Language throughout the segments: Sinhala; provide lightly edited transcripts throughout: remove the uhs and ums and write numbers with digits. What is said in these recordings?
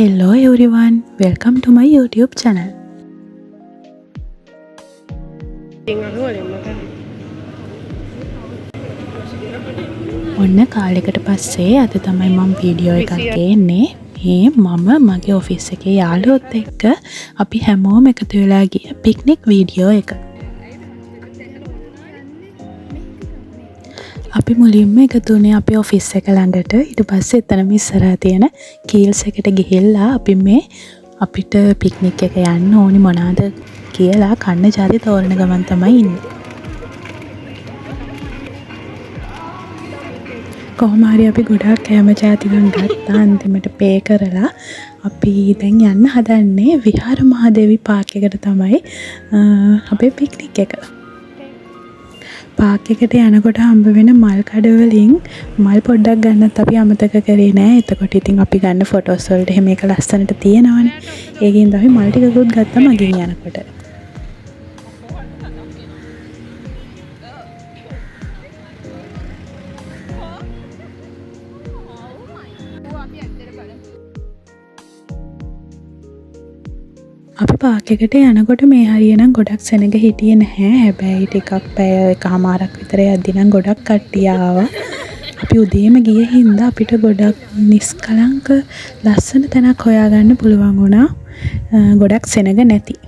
Hello everyone, welcome to my YouTube channel. ඔන්න කාලෙකට පස්සේ අද තමයි මම වීඩියෝ එකක් ගේන්නේ. මේ මම මගේ ඔෆිස් එකේ යාළුවොත් එක්ක අපි හැමෝම එකතු වෙලා ගිය පික්නික් වීඩියෝ එක. අපි මුලින්ම එකතු වුණේ අපේ ඔෆිස් එක ළඟට. ඊට පස්සේ එතනම ඉස්සරහා තියෙන කීල්ස් එකට ගිහිල්ලා අපි මේ අපිට පික්නික් එක යන්න ඕනි මොනවාද කියලා කන්න ජාති තෝරන ගමන් තමයි ඉන්නේ. කොහොම හරි අපි ගොඩක් කැම ජාති ගන්න ගත්තා. අන්තිමට පේ කරලා අපි දැන් යන්න හදන්නේ විහාර මහදේවි පාක් එකට තමයි අපේ පික්නික් එක. පාක් එකට යනකොට හම්බ වෙන මල් කඩ වලින් මල් පොඩ්ඩක් ගන්නත් අපි අමතක කරේ නෑ. එතකොට ඉතින් අපි ගන්න ෆොටෝස් වලට එහෙම එක ලස්සනට තියෙනවනේ. ඒකෙන් තමයි මල් ටිකකුත් ගත්තා මගින් යනකොට. අපි පාක් එකට යනකොට මේ හරියනම් ගොඩක් සෙනග හිටියේ නැහැ. හැබැයි ටිකක් පැය එකමාරක් විතර යද්දි නම් ගොඩක් කට්ටිය ආවා. අපි උදේම ගිය හින්දා අපිට ගොඩක් නිස්කලංක ලස්සන තැනක් හොයාගන්න පුළුවන් වුණා. ගොඩක් සෙනග නැති.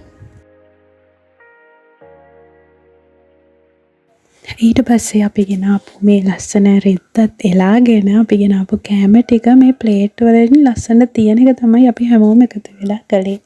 ඊට පස්සේ අපි ගෙනාපු මේ ලස්සන රෙද්දත් එලාගෙන අපි ගෙනාපු කෑම ටික මේ ප්ලේට් වලින් ලස්සන තියෙන එක තමයි අපි හැමෝම එකතු වෙලා කළේ.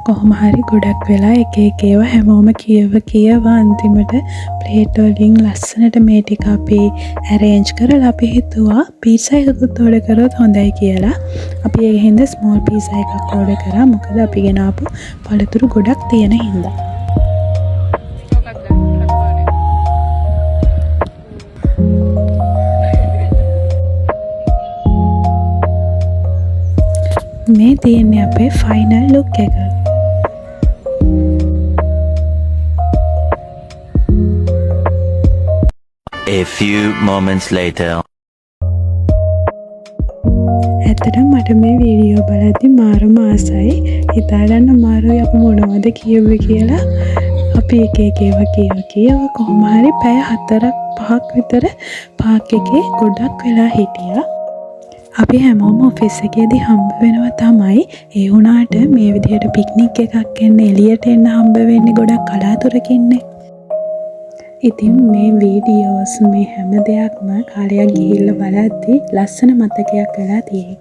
කොහොම හරි ගොඩක් වෙලා එක එක ඒවා හැමෝම කියව අන්තිමට ප්ලේට් වලින් ලස්සනට මේ ටික අපි arrange කරලා අපි හිතුවා පීට්සා එකකුත් ඕඩර් කරොත් හොඳයි කියලා. අපි ඒ හින්දා ස්මෝල් පීට්සා එකක් ඕඩර් කරා. මොකද අපි ගෙනාපු පළතුරු ගොඩක් තියෙන හින්දා. මේ තියෙන්නේ අපේ ෆයිනල් ලුක් එක. A few moments later. ඇත්තටම මට මේ වීඩියෝ බලද්දි මාරම ආසයි. හිතාගන්න අමාරුයි අපි මොනවද කියුවේ කියලා. අපි එක එක ඒවා කියව කොහොම හරි පැය 4-5ක් විතර පාක් එකේ ගොඩක් වෙලා හිටියා. අපි හැමෝම ඔෆිස් එකේදී හම්බ වෙනවා තමයි. ඒ වුණාට මේ විදිහට පික්නික් එකක් එන්න එළියට එන්න හම්බ වෙන්නේ ගොඩක් කලාතුරකින්නේ. ඉතින් මේ වීඩියෝස් මේ හැම දෙයක්ම කාලයක් ගිහිල්ලා බලද්දී ලස්සන මතකයක් වෙලා තියෙයි.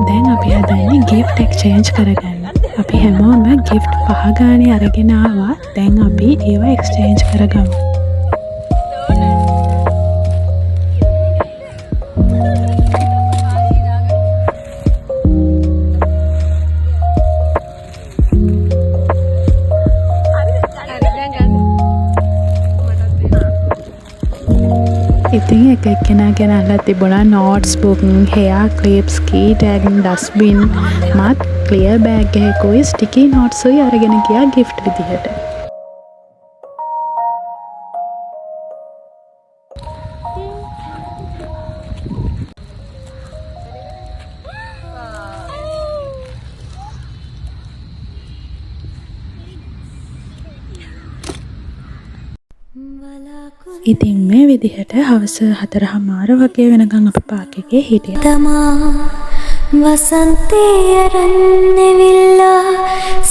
දැන් අපි හදන්නේ gift exchange කරගන්න. අපි හැමෝම gift 5 ගානේ අරගෙන ආවා. දැන් අපි ඒවා exchange කරගමු. ඉතින් එක එක්කෙනා ගෙනල්ලා තිබුණා notes book, hair clips, key tag, dustbin, මත් clear bag එකකුයි sticky notes උයි අරගෙන ගියා gift විදිහට. ඉතින් මේ විදිහට හවස 4:00 වගේ වෙනකන් අපි පාක් එකේ හිටියා. වසන්තේ අරන්නවිල්ලා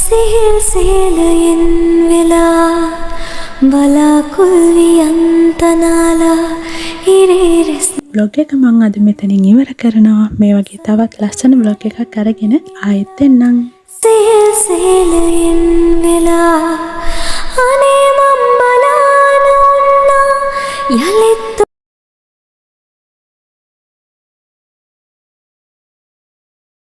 සිහිල් සිහිලයෙන් වෙලා බලාකුල් වියන්තනාලා ඉරේරෙස්. බ්ලොග් එක මම අද මෙතනින් ඉවර කරනවා. මේ වගේ තවත් ලස්සන බ්ලොග් එකක් අරගෙන ආයෙත් එන්නම්. සිහිල් සිහිලයෙන් යල